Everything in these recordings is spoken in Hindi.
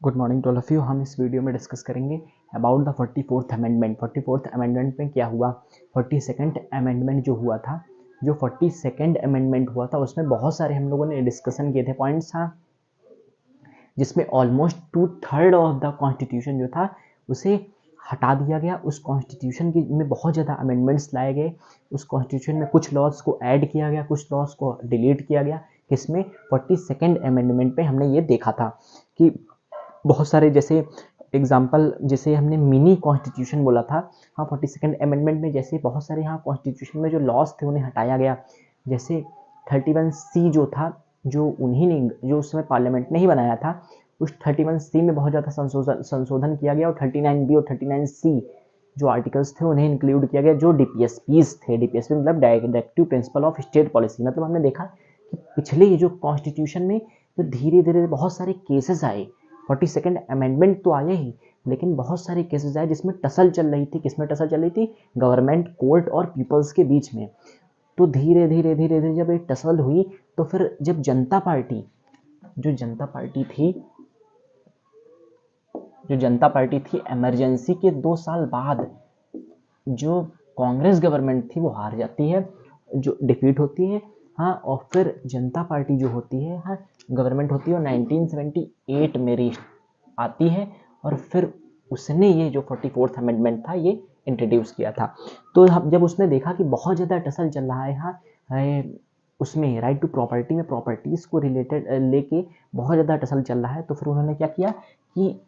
Good morning to all of you. हम इस वीडियो में डिस्कस करेंगे about the 44th amendment. 44th amendment में क्या हुआ, 42nd अमेंडमेंट जो हुआ था, जो 42nd अमेंडमेंट हुआ था उसमें बहुत सारे हम लोगों ने डिस्कशन किए थे पॉइंट्स था, जिसमें ऑलमोस्ट 2/3 ऑफ द कॉन्स्टिट्यूशन जो था उसे हटा दिया गया। उस कॉन्स्टिट्यूशन की में बहुत ज़्यादा अमेंडमेंट्स लाए गए। उस कॉन्स्टिट्यूशन में कुछ लॉज को ऐड किया गया, कुछ लॉज को डिलीट किया गया। किसमें? 42nd अमेंडमेंट पे हमने ये देखा था कि बहुत सारे, जैसे एग्जाम्पल, जैसे हमने मिनी कॉन्स्टिट्यूशन बोला था। हाँ, 42nd अमेंडमेंट में जैसे बहुत सारे यहाँ कॉन्स्टिट्यूशन में जो लॉज थे उन्हें हटाया गया। जैसे 31C जो था, जो उन्हीं ने, जो उस समय पार्लियामेंट ने ही बनाया था, उस 31C में बहुत ज़्यादा संशोधन किया गया। और 39B और 39C जो आर्टिकल्स थे उन्हें इंक्लूड किया गया, जो DPSPs थे। DPSP मतलब directive principle of state policy. मतलब हमने देखा कि पिछले ये जो कॉन्स्टिट्यूशन में तो धीरे धीरे बहुत सारे केसेस आए। 42nd अमेंडमेंट तो आया ही, लेकिन बहुत सारे केसेस आए जिसमें टसल चल रही थी। किसमें टसल चल रही थी? गवर्नमेंट, कोर्ट और पीपल्स के बीच में। तो धीरे धीरे धीरे धीरे जब ये टसल हुई तो फिर जब जनता पार्टी थी इमरजेंसी के 2 साल बाद जो कांग्रेस गवर्नमेंट थी वो हार जाती है, जो डिफीट होती है। हाँ, और फिर जनता पार्टी जो होती है, हाँ, गवर्नमेंट होती है, और 1978 में आती है। और फिर उसने ये जो 44th अमेंडमेंट था ये इंट्रोड्यूस किया था। तो जब उसने देखा कि बहुत ज़्यादा टसल चल रहा है, हाँ, उसमें राइट टू प्रॉपर्टी में प्रॉपर्टीज़ को रिलेटेड लेके बहुत ज़्यादा टसल चल रहा है, तो फिर उन्होंने क्या किया कि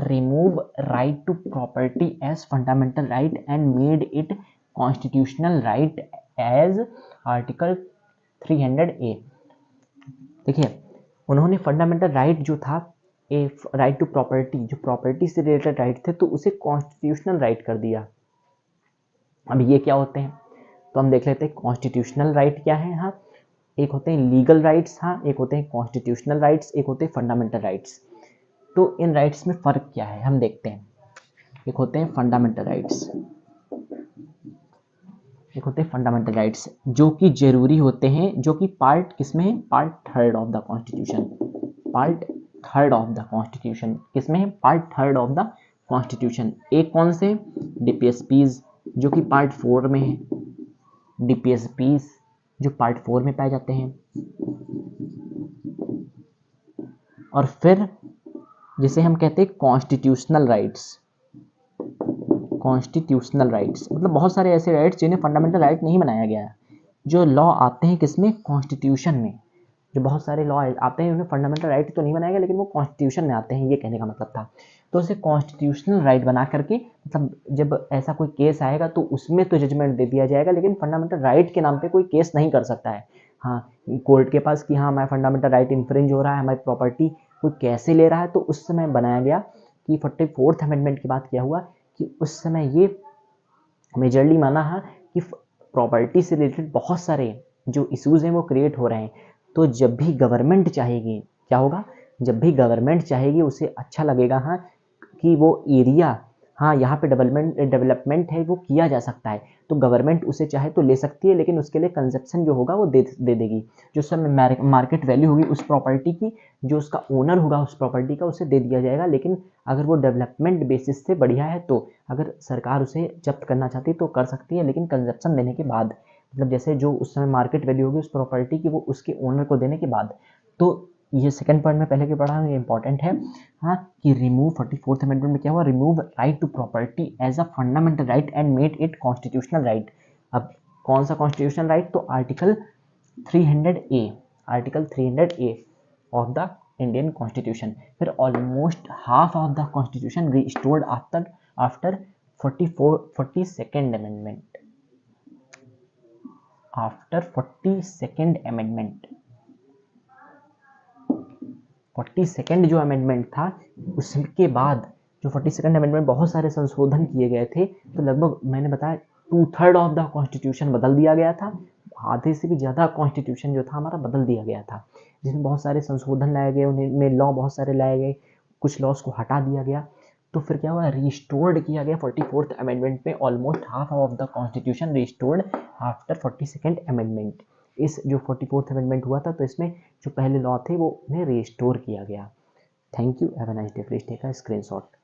remove right to property as fundamental right and made it constitutional right as article 300A। देखिए, उन्होंने फंडामेंटल राइट जो था, ए राइट टू प्रॉपर्टी, जो प्रॉपर्टी से रिलेटेड राइट थे, तो उसे कॉन्स्टिट्यूशनल राइट कर दिया। अब ये क्या होते हैं तो हम देख लेते हैं। कॉन्स्टिट्यूशनल राइट क्या है? हाँ, एक होते हैं लीगल राइट्स, हाँ, एक होते हैं कॉन्स्टिट्यूशनल राइट्स, एक होते हैं फंडामेंटल राइट्स। तो इन राइट्स में फ़र्क क्या है हम देखते हैं। एक होते हैं फंडामेंटल राइट्स, एक होते हैं फंडामेंटल राइट्स जो कि जरूरी होते हैं, जो कि पार्ट किसमें है? Part 3rd of the constitution. Part 3rd of the constitution किसमें है? Part 3rd of the constitution. एक कौन से? DPSPs जो कि पार्ट 4 में है। DPSPs जो पार्ट 4 में पाए जाते हैं। और फिर जिसे हम कहते हैं कॉन्स्टिट्यूशनल राइट्स। कॉन्स्टिट्यूशनल राइट्स मतलब बहुत सारे ऐसे राइट्स जिन्हें फंडामेंटल राइट नहीं बनाया गया है, जो लॉ आते हैं किसमें? कॉन्स्टिट्यूशन में। जो बहुत सारे लॉ आते हैं उन्हें फंडामेंटल राइट तो नहीं बनाया गया, लेकिन वो कॉन्स्टिट्यूशन में आते हैं, ये कहने का मतलब था। तो उसे कॉन्स्टिट्यूशनल राइट बना करके, मतलब जब ऐसा कोई केस आएगा तो उसमें तो जजमेंट दे दिया जाएगा, लेकिन फंडामेंटल राइट के नाम पे कोई केस नहीं कर सकता है। हाँ, कोर्ट के पास कि हाँ, हमारा फंडामेंटल राइट इन्फ्रिंज हो रहा है, हमारी प्रॉपर्टी कोई कैसे ले रहा है। तो उस समय बनाया गया कि 44th अमेंडमेंट के बाद क्या हुआ कि उस समय ये मेजरली माना है कि प्रॉपर्टी से रिलेटेड बहुत सारे जो इश्यूज हैं वो क्रिएट हो रहे हैं। तो जब भी गवर्नमेंट चाहेगी, क्या होगा? जब भी गवर्नमेंट चाहेगी, उसे अच्छा लगेगा, हाँ, कि वो एरिया, हाँ, यहाँ पे डेवलपमेंट है वो किया जा सकता है, तो गवर्नमेंट उसे चाहे तो ले सकती है, लेकिन उसके लिए कंजप्शन जो होगा वो दे देगी। जो समय मार्केट वैल्यू होगी उस प्रॉपर्टी की, जो उसका ओनर होगा उस प्रॉपर्टी का, उसे दे दिया जाएगा। लेकिन अगर वो डेवलपमेंट बेसिस से बढ़िया है तो अगर सरकार उसे जब्त करना चाहती है तो कर सकती है, लेकिन कंजप्शन देने के बाद, मतलब जैसे जो उस समय मार्केट वैल्यू होगी उस प्रॉपर्टी की, वो उसके ओनर को देने के बाद। तो ये सेकंड पॉइंट में पहले के पढ़ा हूँ, ये इंपॉर्टेंट है, हाँ, कि रिमूव 44th अमेंडमेंट में क्या हुआ? Remove right to property as a fundamental right and made it constitutional right. अब कौन सा कॉन्स्टिट्यूशनल राइट? तो article 300A, article 300A of the Indian constitution. फिर almost half of the constitution restored after 42nd amendment. After 42nd amendment, 42nd जो अमेंडमेंट था उसके बाद जो 42nd अमेंडमेंट बहुत सारे संशोधन किए गए थे, तो लगभग मैंने बताया 2/3 ऑफ द कॉन्स्टिट्यूशन बदल दिया गया था। आधे से भी ज़्यादा कॉन्स्टिट्यूशन जो था हमारा बदल दिया गया था, जिसमें बहुत सारे संशोधन लाए गए, उनमें लॉ बहुत सारे लाए गए, कुछ लॉज को हटा दिया गया। तो फिर क्या हुआ? रिस्टोर्ड किया गया 44th अमेंडमेंट में। Almost half of the constitution restored after 42nd amendment. इस जो 44th अमेंडमेंट हुआ था तो इसमें जो पहले लॉ थे वो उन्हें रिस्टोर किया गया। Thank you, have a nice day, please take a screenshot.